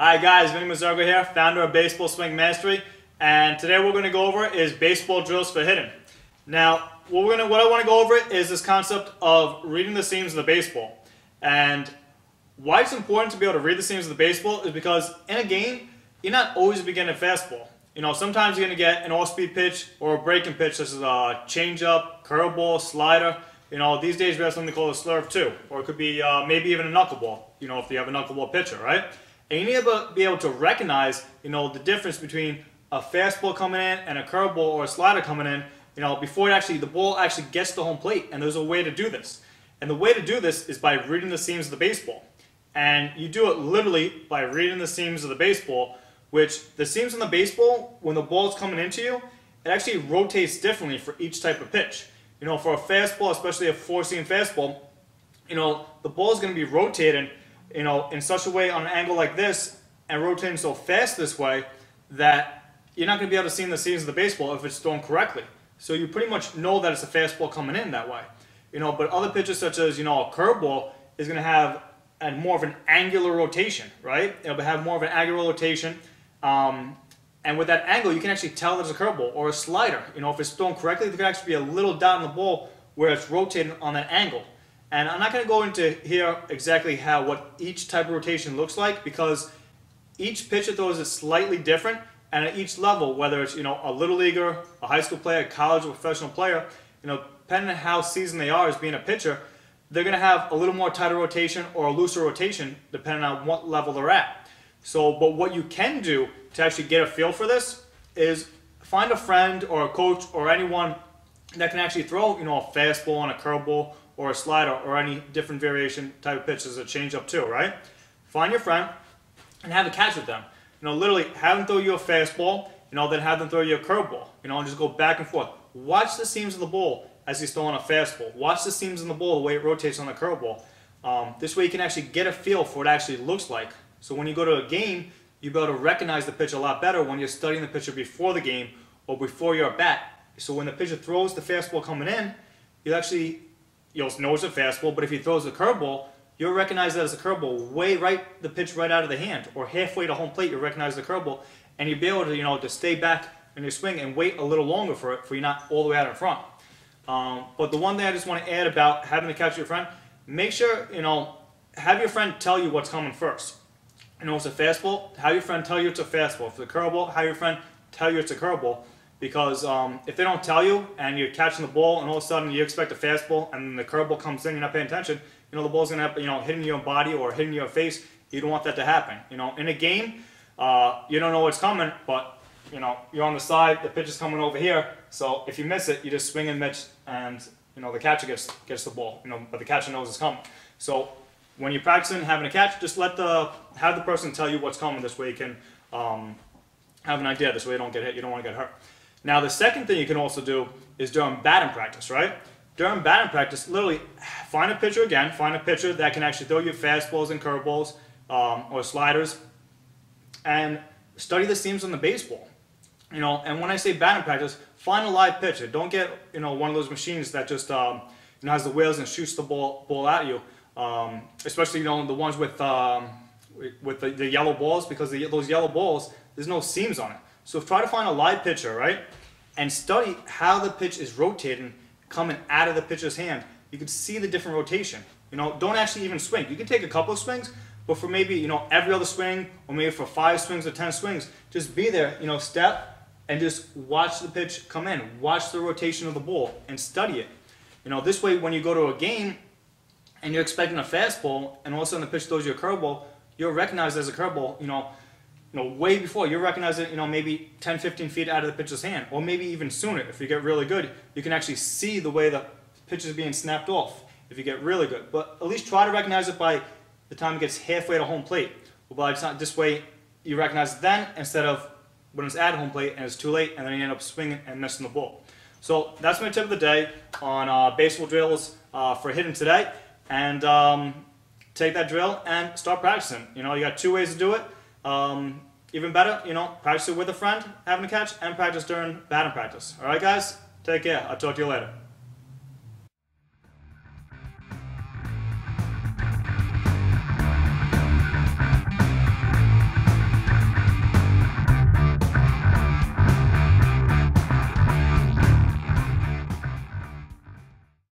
Hi guys, Vinny Mazzargo here, founder of Baseball Swing Mastery, and today what we're going to go over is baseball drills for hitting. Now, what I want to go over is this concept of reading the seams of the baseball. And why it's important to be able to read the seams of the baseball is because in a game, you're not always beginning a fastball. You know, sometimes you're going to get an off-speed pitch or a breaking pitch, such as a changeup, curveball, slider. You know, these days we have something called a slurve too, or it could be maybe even a knuckleball. You know, if you have a knuckleball pitcher, right? And you need to be able to recognize, you know, the difference between a fastball coming in and a curveball or a slider coming in, you know, before the ball actually gets to home plate. And there's a way to do this. And the way to do this is by reading the seams of the baseball. And you do it literally by reading the seams of the baseball, which the seams in the baseball, when the ball's coming into you, it actually rotates differently for each type of pitch. You know, for a fastball, especially a four-seam fastball, you know, the ball is going to be rotating, you know, in such a way on an angle like this and rotating so fast this way that you're not going to be able to see the seams of the baseball if it's thrown correctly. So you pretty much know that it's a fastball coming in that way. You know, but other pitches such as, you know, a curveball is going to have more of an angular rotation, right? It'll have more of an angular rotation. And with that angle, you can actually tell there's a curveball or a slider. You know, if it's thrown correctly, there could actually be a little dot on the ball where it's rotating on that angle. And I'm not going to go into here exactly what each type of rotation looks like, because each pitcher throws is slightly different, and at each level, whether it's, you know, a little leaguer, a high school player, a college or professional player, you know, depending on how seasoned they are as being a pitcher, they're going to have a little more tighter rotation or a looser rotation depending on what level they're at. So, but what you can do to actually get a feel for this is find a friend or a coach or anyone that can actually throw, you know, a fastball and a curveball or a slider or any different variation type of pitches, a changeup too, right? Find your friend and have a catch with them. You know, literally have them throw you a fastball, you know, then have them throw you a curveball, you know, and just go back and forth. Watch the seams of the ball as he's throwing a fastball. Watch the seams in the ball, the way it rotates on the curveball. This way you can actually get a feel for what it actually looks like. So when you go to a game, you'll be able to recognize the pitch a lot better when you're studying the pitcher before the game or before you're at bat. So when the pitcher throws the fastball coming in, you'll know it's a fastball, but if he throws a curveball, you'll recognize that as a curveball, the pitch right out of the hand, or halfway to home plate, you'll recognize the curveball, and you'll be able to, you know, to stay back in your swing and wait a little longer for it, for you're not all the way out in front. But the one thing I just want to add about having to catch your friend, make sure, you know, have your friend tell you what's coming first. You know, it's a fastball, have your friend tell you it's a fastball. If it's a curveball, have your friend tell you it's a curveball. Because if they don't tell you and you're catching the ball and all of a sudden you expect a fastball and the curveball comes in, you're not paying attention, you know, the ball's going to, you know, hitting your body or hitting your face. You don't want that to happen. You know, in a game, you don't know what's coming, but, you know, you're on the side, the pitch is coming over here. So if you miss it, you just swing and miss, and, you know, the catcher gets the ball, you know, but the catcher knows it's coming. So when you're practicing having a catch, just have the person tell you what's coming. This way you can have an idea. This way you don't get hit, you don't want to get hurt. Now, the second thing you can also do is during batting practice, right? During batting practice, literally find a pitcher that can actually throw you fastballs and curveballs or sliders, and study the seams on the baseball. You know, and when I say batting practice, find a live pitcher. Don't get, you know, one of those machines that just you know, has the wheels and shoots the ball at you. Especially, you know, the ones with the yellow balls, because those yellow balls, there's no seams on it. So try to find a live pitcher, right? And study how the pitch is rotating coming out of the pitcher's hand. You can see the different rotation. You know, don't actually even swing. You can take a couple of swings, but for maybe, you know, every other swing, or maybe for 5 swings or 10 swings, just be there, you know, step and just watch the pitch come in. Watch the rotation of the ball and study it. You know, this way when you go to a game and you're expecting a fastball and all of a sudden the pitch throws you a curveball, you'll recognize it as a curveball, you know, way before. You recognize it, you know, maybe 10, 15 feet out of the pitcher's hand, or maybe even sooner. If you get really good, you can actually see the way the pitch is being snapped off if you get really good. But at least try to recognize it by the time it gets halfway to home plate. Well, by the time, this way you recognize it then instead of when it's at home plate and it's too late, and then you end up swinging and missing the ball. So that's my tip of the day on baseball drills for hitting today. And take that drill and start practicing. You know, you got 2 ways to do it. Even better, you know, practice it with a friend, having a catch, and practice during batting practice. All right, guys? Take care. I'll talk to you later.